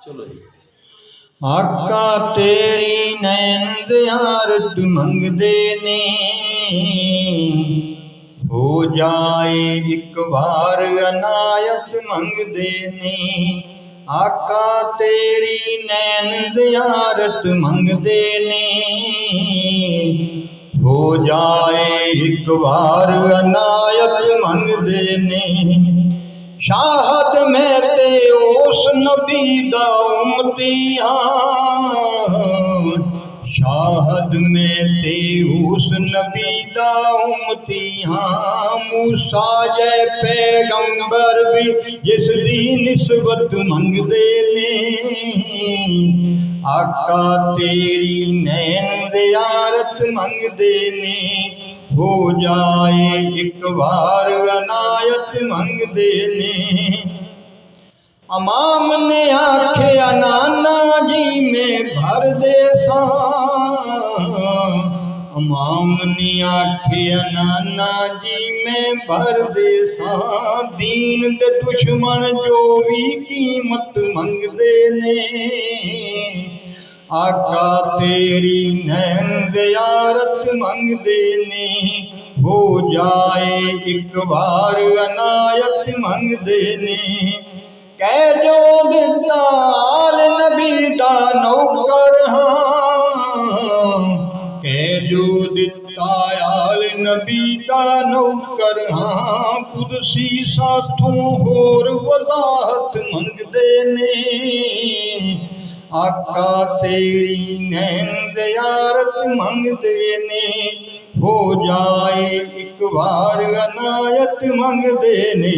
चलो जी। आका तेरी नैन ज़ियारत मंगदे ने, हो जाए एक बार अनायत मंगदे ने। आका तेरी नैन ज़ियारत मंगदे ने, हो जाए एक बार अनायत मंगदे ने। शाहद मैं ते उस नबी दा उम्मती हां, शाहद में ते उस नबी दा उम्मती हां। मूसा जै पैगंबर भी जिस दी निस्बत मंगदे ने। आका तेरी नैन ज़ियारत मंगदे ने, हो जाए एक बार अनायत मंगदे ने। इमाम ने आख्या नाना जी में भर दे सा, इमाम ने आख्या नाना जी में भर दे सा। दीन दे दुश्मन जो भी कीमत मंगदे ने। आका तेरी नैन ज़ियारत मंगदे ने, हो जाए एक बार अनायत मंगदे ने। कह जो दिता आल नबी दा नौकर हां, कह जो दिता आल नबी दा नौकर हां। कुदसी साथों होर वज़ाहत मंगदे ने। आका तेरी नैन ज़ियारत मंगदे ने, हो जाए एक बार अनायत मंगदे ने।